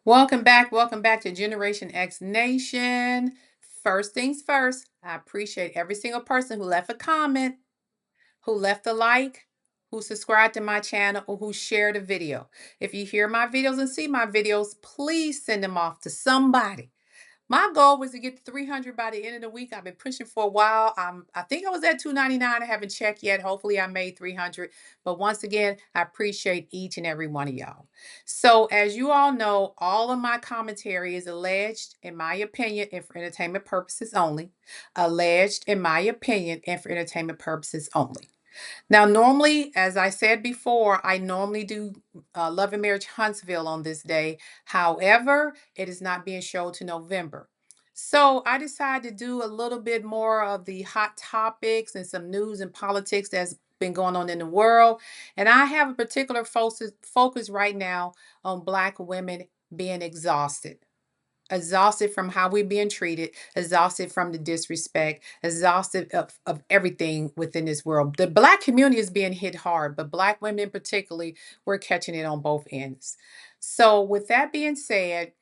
Welcome back to Generation X Nation. First things first, I appreciate every single person who left a comment, who left a like, who subscribed to my channel, or who shared a video. If you hear my videos and see my videos, please send them off to somebody. My goal was to get to 300 by the end of the week. I've been pushing for a while. I think I was at 299. I haven't checked yet. Hopefully, I made 300. But once again, I appreciate each and every one of y'all. So, as you all know, all of my commentary is alleged, in my opinion, and for entertainment purposes only. Alleged, in my opinion, and for entertainment purposes only. Now, normally, as I said before, I normally do Love and Marriage Huntsville on this day. However, it is not being shown to November. So I decided to do a little bit more of the hot topics and some news and politics that's been going on in the world. And I have a particular focus right now on Black women being exhausted from how we're being treated, exhausted from the disrespect, exhausted of everything within this world. The Black community is being hit hard, but Black women particularly, we're catching it on both ends. So with that being said,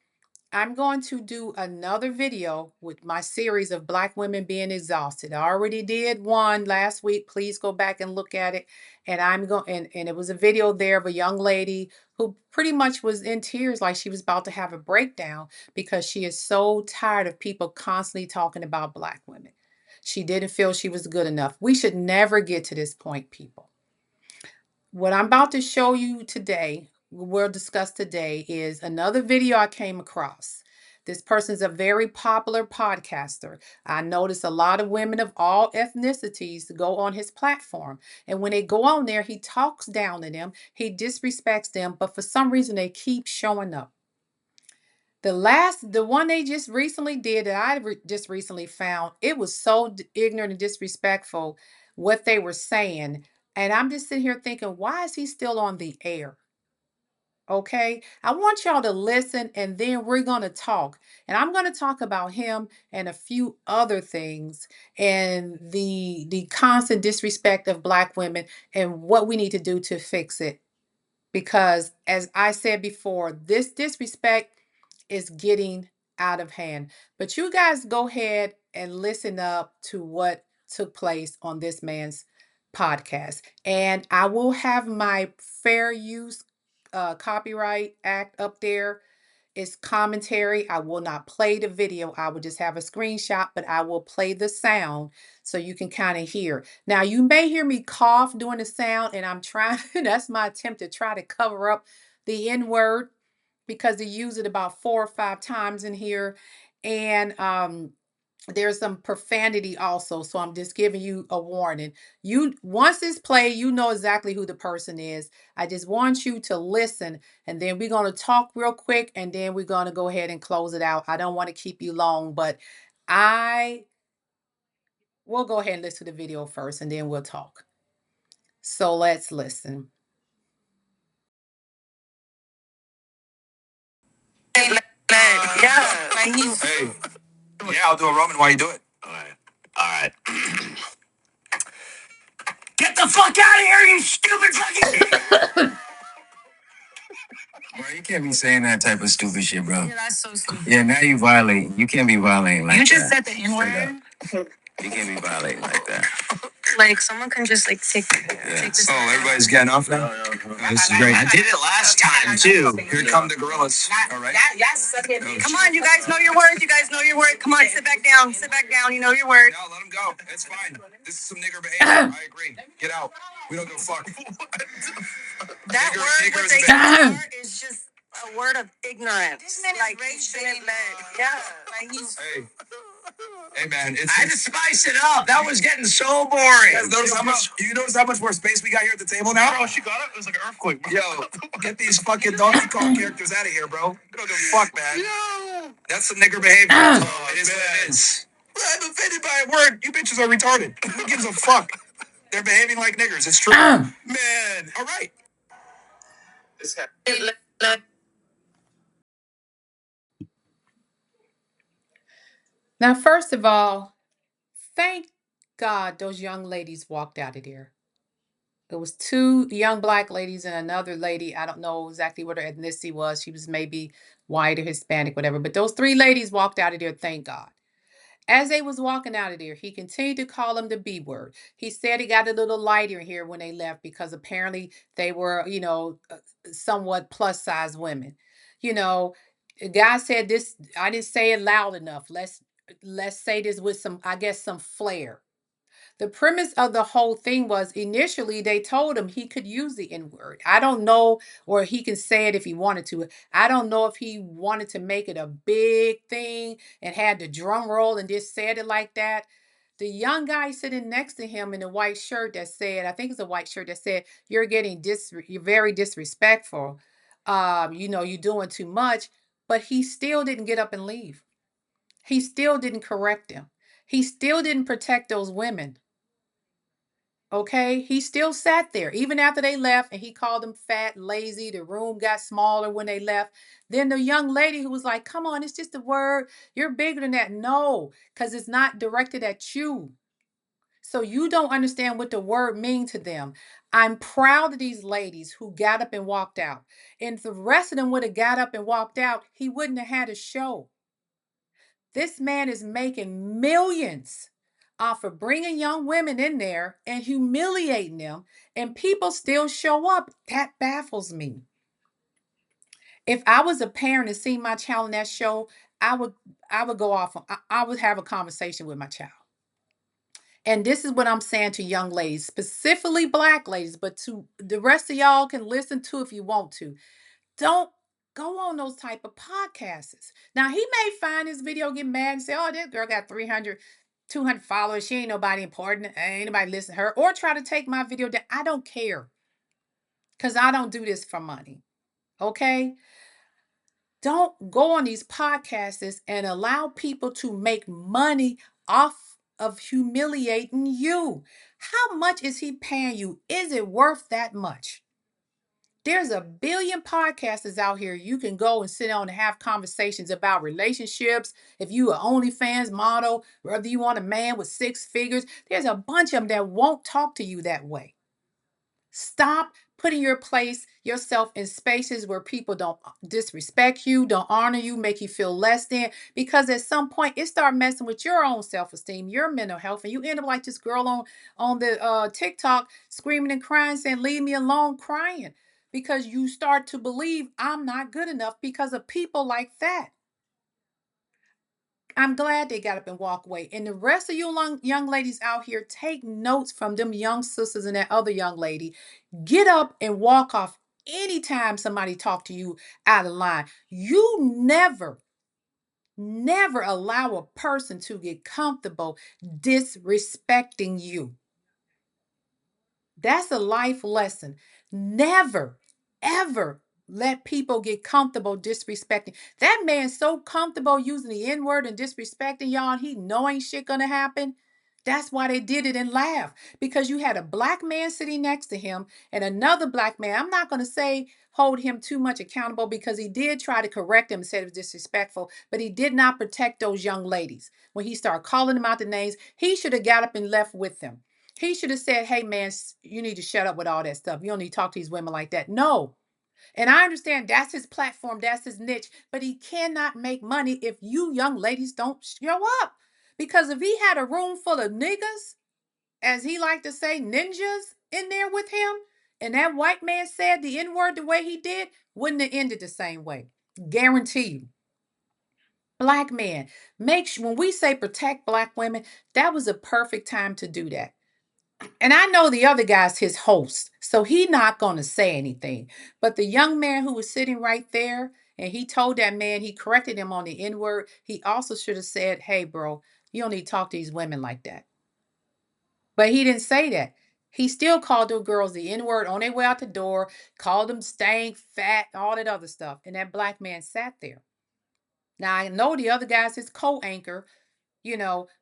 I'm going to do another video with my series of Black women being exhausted. I already did one last week. Please go back and look at it. And I'm going and it was a video there of a young lady who pretty much was in tears, like she was about to have a breakdown because she is so tired of people constantly talking about Black women. She didn't feel she was good enough. We should never get to this point, people. What I'm about to show you today, we'll discuss today, is another video I came across. This person's a very popular podcaster. I notice a lot of women of all ethnicities go on his platform. And when they go on there, he talks down to them, he disrespects them, but for some reason they keep showing up. The one they just recently did that just recently found, it was so ignorant and disrespectful what they were saying. And I'm just sitting here thinking, why is he still on the air? Okay, I want y'all to listen and then we're going to talk. And I'm going to talk about him and a few other things and the constant disrespect of Black women and what we need to do to fix it. Because as I said before, this disrespect is getting out of hand. But you guys go ahead and listen up to what took place on this man's podcast. And I will have my fair use copyright act up there. It's commentary. I will not play the video. I will just have a screenshot, but I will play the sound so you can kind of hear. Now, you may hear me cough during the sound, and I'm trying, that's my attempt to try to cover up the N word because they use it about 4 or 5 times in here. And there's some profanity also, so I'm just giving you a warning. You once it's played, you know exactly who the person is. I just want you to listen, and then we're going to talk real quick, and then we're going to go ahead and close it out. I don't want to keep you long, but I will go ahead and listen to the video first, and then we'll talk. So let's listen. Yeah. Hey. Yeah, I'll do a Roman while you do it. All right. All right. Get the fuck out of here, you stupid fucking. Bro, you can't be saying that type of stupid shit, bro. Yeah, that's so stupid. Yeah, now you violate. You can't be violating like that. You just said the N-word. You can't be violating like that. Like someone can just like take this. Oh, everybody's getting off now? This is great. I did it last time too. Here come the gorillas. All right. Yes. Okay. Come on, you guys know your word. You guys know your word. Come on, sit back down. Sit back down. You know your word. No, let them go. It's fine. This is some nigger behavior. I agree. Get out. We don't give a fuck. That word with the R is just a word of ignorance. Like he shouldn't let. Yeah. Like he's. Hey. Hey man, I had to spice it up. That was getting so boring. You notice how much more space we got here at the table now? Bro, she got it. It was like an earthquake. Bro. Yo, get these fucking Donkey Kong characters out of here, bro. We don't give a fuck, man. Yeah. That's some nigger behavior. It is what it is. I'm offended by a word. You bitches are retarded. Who gives a fuck? They're behaving like niggers. It's true. Man, all right. Now, first of all, thank God those young ladies walked out of there. It was two young black ladies and another lady. I don't know exactly what her ethnicity was. She was maybe white or Hispanic, whatever. But those three ladies walked out of there, thank God. As they was walking out of there, he continued to call them the B word. He said he got a little lighter here when they left because apparently they were, somewhat plus size women. You know, the guy said this. I didn't say it loud enough. Let's say this with some, I guess, some flair. The premise of the whole thing was initially they told him he could use the N word. I don't know, or he can say it if he wanted to. I don't know if he wanted to make it a big thing and had the drum roll and just said it like that. The young guy sitting next to him in a white shirt that said, I think it's a white shirt that said, you're very disrespectful. You're doing too much. But he still didn't get up and leave. He still didn't correct him. He still didn't protect those women. Okay, he still sat there even after they left, and he called them fat, lazy. The room got smaller when they left. Then the young lady who was like, "Come on, it's just a word. You're bigger than that." No, because it's not directed at you. So you don't understand what the word means to them. I'm proud of these ladies who got up and walked out. And if the rest of them would have got up and walked out, he wouldn't have had a show. This man is making millions off of bringing young women in there and humiliating them, and people still show up. That baffles me. If I was a parent and seen my child in that show, I would I would go off. I would have a conversation with my child. And this is what I'm saying to young ladies, specifically black ladies, but to the rest of y'all can listen to if you want to. Don't go on those type of podcasts. Now he may find this video, get mad and say, "Oh, this girl got 300, 200 followers. She ain't nobody important. Ain't nobody listen to her." Or try to take my video down. I don't care because I don't do this for money. Okay? Don't go on these podcasts and allow people to make money off of humiliating you. How much is he paying you? Is it worth that much? There's a billion podcasters out here. You can go and sit on and have conversations about relationships. If you are OnlyFans model, whether you want a man with six figures, there's a bunch of them that won't talk to you that way. Stop putting yourself in spaces where people don't disrespect you, don't honor you, make you feel less than. Because at some point, it start messing with your own self-esteem, your mental health, and you end up like this girl on the TikTok screaming and crying, saying, "Leave me alone," crying because you start to believe I'm not good enough because of people like that. I'm glad they got up and walked away. And the rest of you young ladies out here, take notes from them young sisters and that other young lady. Get up and walk off anytime somebody talk to you out of line. You never allow a person to get comfortable disrespecting you. That's a life lesson. Never, ever let people get comfortable disrespecting. That man's so comfortable using the N word and disrespecting y'all, and he knowing shit gonna happen. That's why they did it and laugh because you had a black man sitting next to him and another black man. I'm not gonna say hold him too much accountable because he did try to correct him and said it was disrespectful, but he did not protect those young ladies. When he started calling them out the names, he should have got up and left with them. He should have said, "Hey, man, you need to shut up with all that stuff. You don't need to talk to these women like that." No. And I understand that's his platform, that's his niche, but he cannot make money if you young ladies don't show up. Because if he had a room full of niggas, as he liked to say, ninjas in there with him, and that white man said the N word the way he did, wouldn't have ended the same way. Guarantee you. Black man, make sure when we say protect black women, that was a perfect time to do that. And I know the other guy's his host, so he not going to say anything. But the young man who was sitting right there, and he told that man, he corrected him on the N word. He also should have said, "Hey, bro, you don't need to talk to these women like that." But he didn't say that. He still called those girls the N word on their way out the door, called them stank, fat, all that other stuff. And that black man sat there. Now, I know the other guy's his co anchor,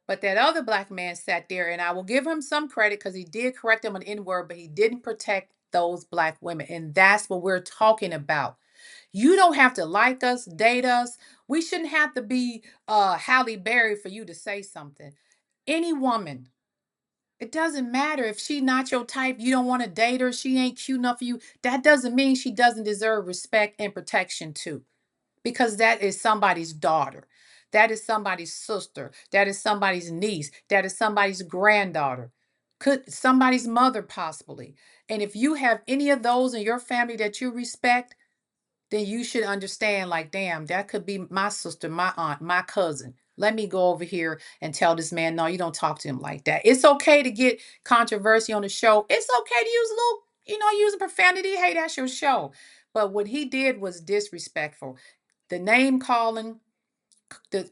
but that other black man sat there, and I will give him some credit because he did correct them on the N word, but he didn't protect those black women. And that's what we're talking about. You don't have to like us, date us. We shouldn't have to be Halle Berry for you to say something. Any woman It doesn't matter if she not your type, you don't want to date her, she ain't cute enough for you. That doesn't mean she doesn't deserve respect and protection too. Because that is somebody's daughter. That is somebody's sister. That is somebody's niece. That is somebody's granddaughter. Could somebody's mother possibly. And if you have any of those in your family that you respect, then you should understand like, damn, that could be my sister, my aunt, my cousin. Let me go over here and tell this man, no, you don't talk to him like that. It's okay to get controversy on the show. It's okay to use a little, use a profanity. Hey, that's your show. But what he did was disrespectful. The name calling, the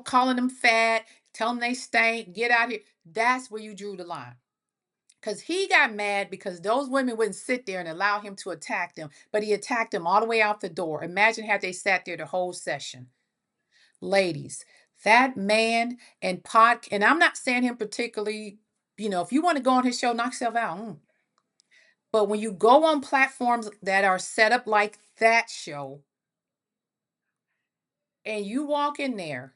calling them fat, telling them they stink, get out here. That's where you drew the line. Because he got mad because those women wouldn't sit there and allow him to attack them, but he attacked them all the way out the door. Imagine had they sat there the whole session. Ladies, that man and I'm not saying him particularly, if you want to go on his show, knock yourself out. But when you go on platforms that are set up like that show, and you walk in there,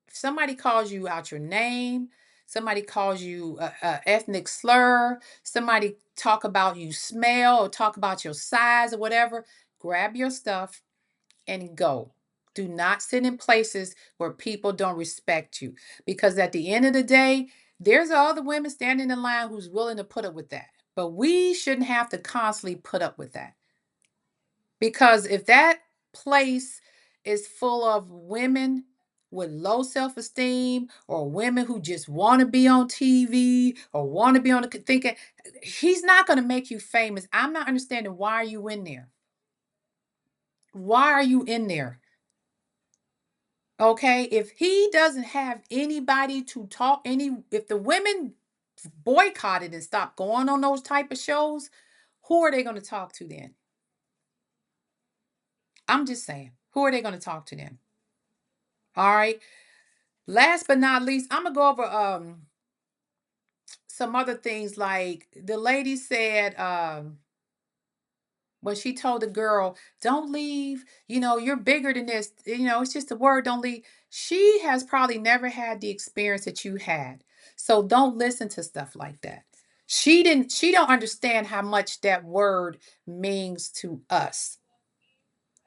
if somebody calls you out your name, somebody calls you a ethnic slur, somebody talk about you smell or talk about your size or whatever, grab your stuff and go. Do not sit in places where people don't respect you, because at the end of the day, there's other women standing in line who's willing to put up with that. But we shouldn't have to constantly put up with that. Because if that place is full of women with low self-esteem, or women who just want to be on TV or want to be on the thinking, he's not going to make you famous. I'm not understanding, why are you in there? Why are you in there? Okay, if he doesn't have anybody to talk, if the women boycotted and stopped going on those type of shows, who are they going to talk to then? I'm just saying, who are they going to talk to then? All right. Last but not least, I'm gonna go over some other things. Like the lady said, when she told the girl, "Don't leave. You're bigger than this. It's just a word. Don't leave." She has probably never had the experience that you had, so don't listen to stuff like that. She didn't. She don't understand how much that word means to us.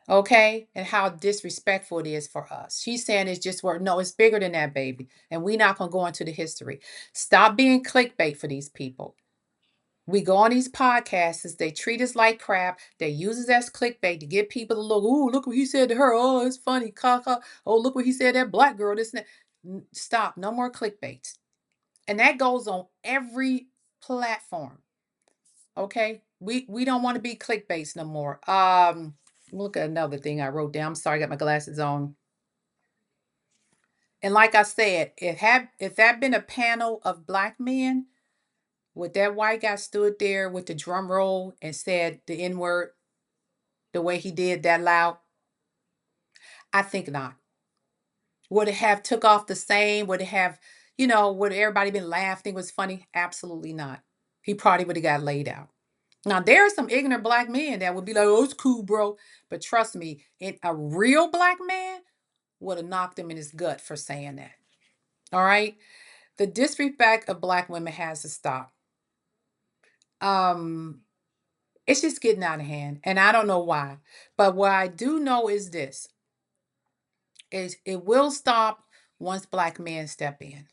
Okay, and how disrespectful it is for us. She's saying it's just word. No, it's bigger than that, baby. And we're not gonna go into the history. Stop being clickbait for these people. We go on these podcasts, they treat us like crap. They use us as clickbait to get people to look. Ooh, look what he said to her. Oh, it's funny. Caca. Oh, look what he said to that black girl. This and that. Stop. No more clickbaits. And that goes on every platform. Okay, we don't want to be clickbaits no more. Look at another thing I wrote down. I'm sorry, I got my glasses on. And like I said, if that been a panel of black men, would that white guy stood there with the drum roll and said the N word the way he did that loud? I think not. Would it have took off the same? Would it have, would everybody been laughing? It was funny? Absolutely not. He probably would have got laid out. Now there are some ignorant black men that would be like, "Oh, it's cool, bro." But trust me, a real black man would have knocked him in his gut for saying that. All right. The disrespect of black women has to stop. Um, it's just getting out of hand. And I don't know why. But what I do know is this, is it will stop once black men step in.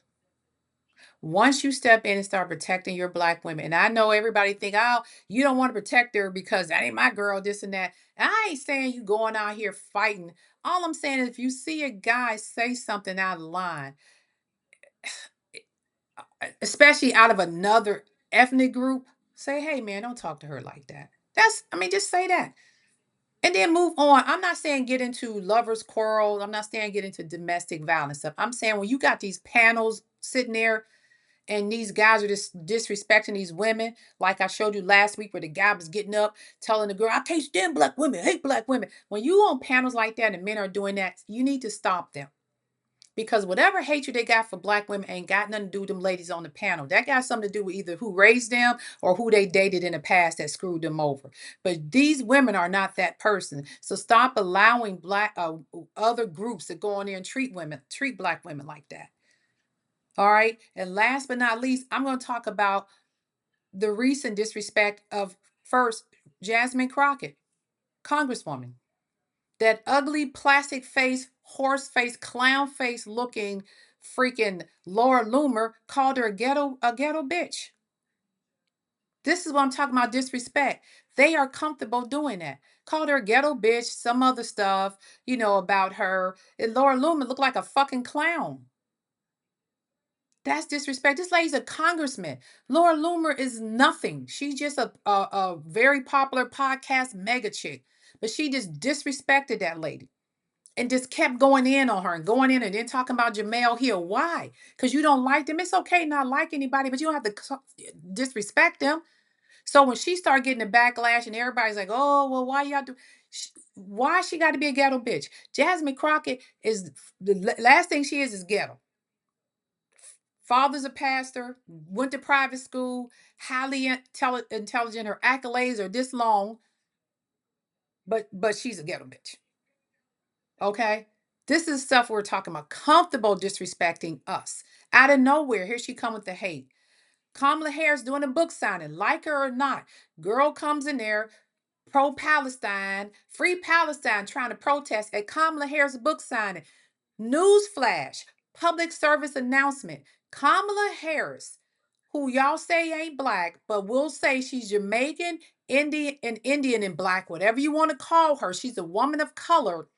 Once you step in and start protecting your black women, and I know everybody think, "Oh, you don't want to protect her because that ain't my girl," this and that. And I ain't saying you going out here fighting. All I'm saying is if you see a guy say something out of line, especially out of another ethnic group, say, "Hey man, don't talk to her like that." Just say that. And then move on. I'm not saying get into lovers' quarrels. I'm not saying get into domestic violence stuff. I'm saying when you got these panels sitting there and these guys are just disrespecting these women, like I showed you last week where the guy was getting up telling the girl, "I can't stand black women, hate black women." When you on panels like that and men are doing that, you need to stop them. Because whatever hatred they got for black women ain't got nothing to do with them ladies on the panel. That got something to do with either who raised them or who they dated in the past that screwed them over. But these women are not that person. So stop allowing other groups to go on there and treat black women like that. All right. And last but not least, I'm going to talk about the recent disrespect of first Jasmine Crockett, Congresswoman. That ugly plastic face, horse face, clown face looking freaking Laura Loomer called her a ghetto bitch. This is what I'm talking about disrespect. They are comfortable doing that. Called her a ghetto bitch, some other stuff, about her. And Laura Loomer looked like a fucking clown. That's disrespect. This lady's a congressman. Laura Loomer is nothing. She's just a very popular podcast mega chick. But she just disrespected that lady and just kept going in on her and going in and then talking about Jamel Hill. Why? Because you don't like them. It's okay not like anybody, but you don't have to disrespect them. So when she started getting the backlash and everybody's like, oh, well, why y'all do? Why she got to be a ghetto bitch? Jasmine Crockett is the last thing she is ghetto. Father's a pastor, went to private school, highly intelligent. Her accolades are this long, but she's a ghetto bitch. Okay, this is stuff we're talking about. Comfortable disrespecting us out of nowhere. Here she come with the hate. Kamala Harris doing a book signing, like her or not. Girl comes in there, pro-Palestine, free Palestine, trying to protest at Kamala Harris book signing. Newsflash, public service announcement. Kamala Harris, who y'all say ain't black, but we'll say she's Jamaican, Indian and black, whatever you want to call her. She's a woman of color,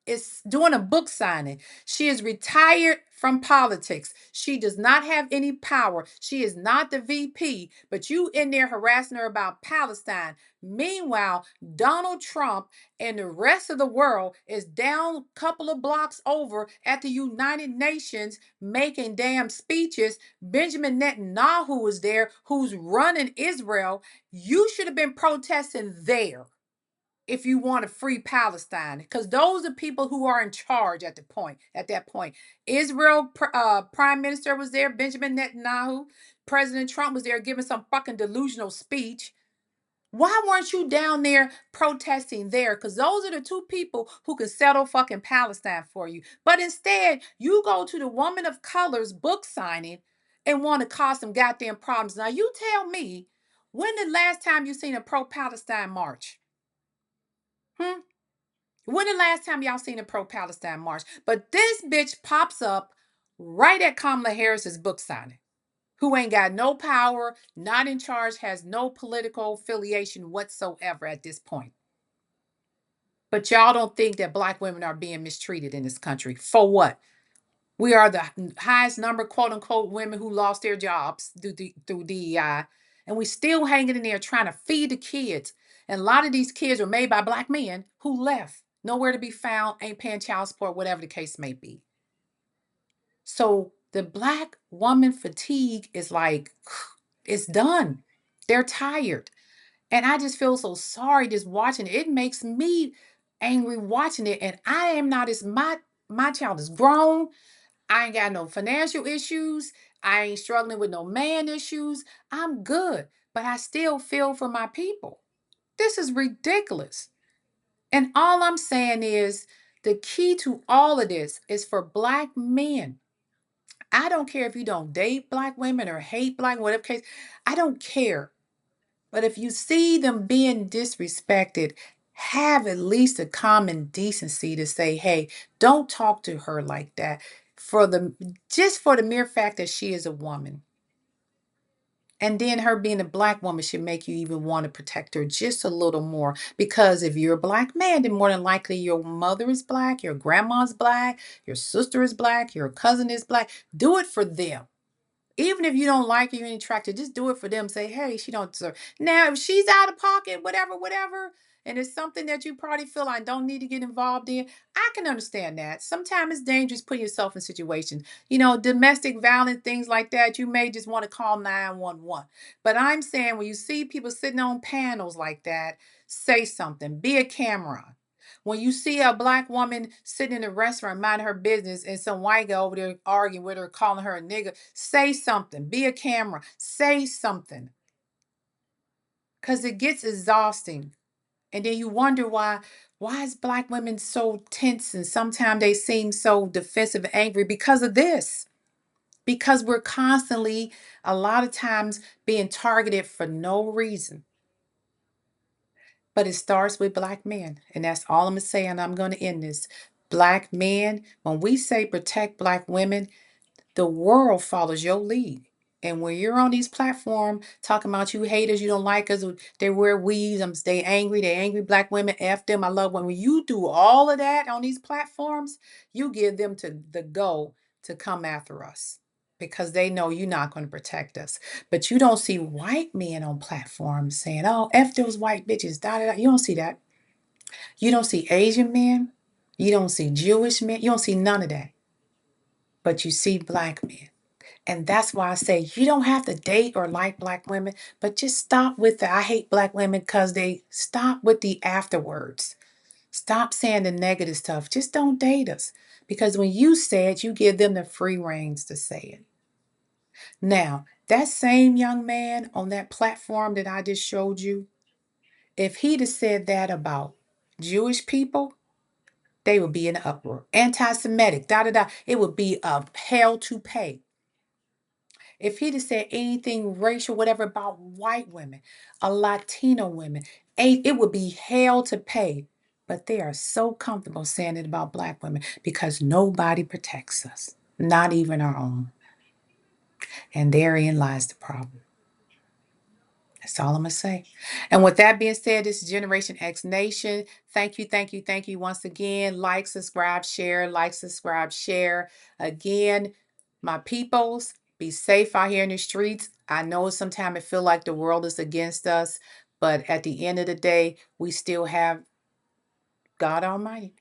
is doing a book signing. She is retired from politics. She does not have any power. She is not the VP, but you in there harassing her about Palestine. Meanwhile, Donald Trump and the rest of the world is down a couple of blocks over at the United Nations making damn speeches. Benjamin Netanyahu is there, who's running Israel. You should have been protesting there if you want to free Palestine, because those are people who are in charge at that point. Israel prime minister was there, Benjamin Netanyahu. President Trump was there giving some fucking delusional speech. Why weren't you down there protesting there? Because those are the two people who can settle fucking Palestine for you. But instead, you go to the woman of color's book signing and want to cause some goddamn problems. Now you tell me, when the last time you seen a pro-Palestine march? Hmm? When the last time y'all seen a pro-Palestine march? But this bitch pops up right at Kamala Harris's book signing, who ain't got no power, not in charge, has no political affiliation whatsoever at this point. But y'all don't think that black women are being mistreated in this country. For what? We are the highest number, quote unquote, women who lost their jobs through DEI. And we still hanging in there trying to feed the kids. And a lot of these kids are made by black men who left. Nowhere to be found, ain't paying child support, whatever the case may be. So the black woman fatigue is like, it's done. They're tired. And I just feel so sorry just watching it. It makes me angry watching it. And I am not as my child is grown. I ain't got no financial issues. I ain't struggling with no man issues. I'm good. But I still feel for my people. This is ridiculous. And all I'm saying is the key to all of this is for black men. I don't care if you don't date black women or hate black, whatever case. I don't care. But if you see them being disrespected, have at least a common decency to say, hey, don't talk to her like that. Just for the mere fact that she is a woman. And then her being a black woman should make you even want to protect her just a little more. Because if you're a black man, then more than likely your mother is black, your grandma's black, your sister is black, your cousin is black. Do it for them. Even if you don't like her, you're attracted, just do it for them. Say, hey, she don't deserve. Now, if she's out of pocket, whatever, and it's something that you probably feel I don't need to get involved in, I can understand that. Sometimes it's dangerous putting yourself in situations, domestic violence, things like that. You may just want to call 911. But I'm saying when you see people sitting on panels like that, say something. Be a camera. When you see a black woman sitting in a restaurant minding her business and some white guy over there arguing with her, calling her a nigga, say something. Be a camera. Say something. Because it gets exhausting. And then you wonder why is black women so tense and sometimes they seem so defensive and angry because of this. because we're constantly, a lot of times, being targeted for no reason. But it starts with black men. And that's all I'm going to say. And I'm going to end this. Black men, when we say protect black women, the world follows your lead. And when you're on these platforms talking about you haters, you don't like us, they wear weaves, they angry black women, F them, I love when you do all of that on these platforms, you give them to the go to come after us because they know you're not going to protect us. But you don't see white men on platforms saying, oh, F those white bitches, da da da. You don't see that. You don't see Asian men. You don't see Jewish men. You don't see none of that. But you see black men. And that's why I say you don't have to date or like black women, but just stop with the I hate black women because they stop with the afterwards. Stop saying the negative stuff. Just don't date us. Because when you say it, you give them the free reins to say it. Now, that same young man on that platform that I just showed you, if he'd have said that about Jewish people, they would be in an uproar. Anti Semitic, da da da. It would be a hell to pay. If he'd have said anything racial, whatever about white women, a Latino women, it would be hell to pay. But they are so comfortable saying it about black women because nobody protects us, not even our own. And therein lies the problem. That's all I'm going to say. And with that being said, this is Generation X Nation. Thank you, thank you, thank you once again. Like, subscribe, share, like, subscribe, share. Again, my peoples, be safe out here in the streets. I know sometimes it feel like the world is against us, but at the end of the day, we still have God Almighty.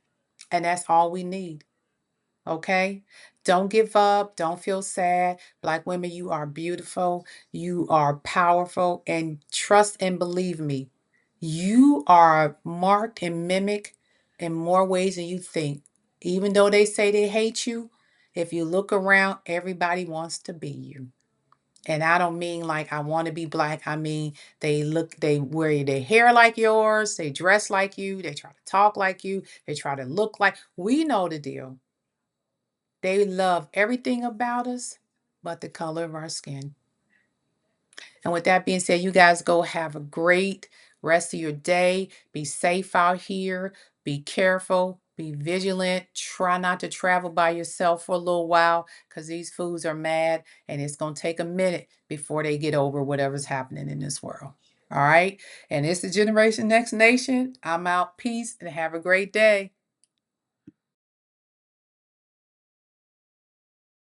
And that's all we need. Okay? Don't give up. Don't feel sad. Black women, you are beautiful. You are powerful. And trust and believe me, you are marked and mimicked in more ways than you think. Even though they say they hate you, if you look around, everybody wants to be you. And I don't mean like I want to be black. I mean they wear their hair like yours, they dress like you, they try to talk like you, they try to look like. We know the deal. They love everything about us but the color of our skin. And with that being said, you guys go have a great rest of your day. Be safe out here. Be careful. Be vigilant. Try not to travel by yourself for a little while because these fools are mad and it's going to take a minute before they get over whatever's happening in this world. All right. And it's the Generation Next Nation. I'm out. Peace and have a great day.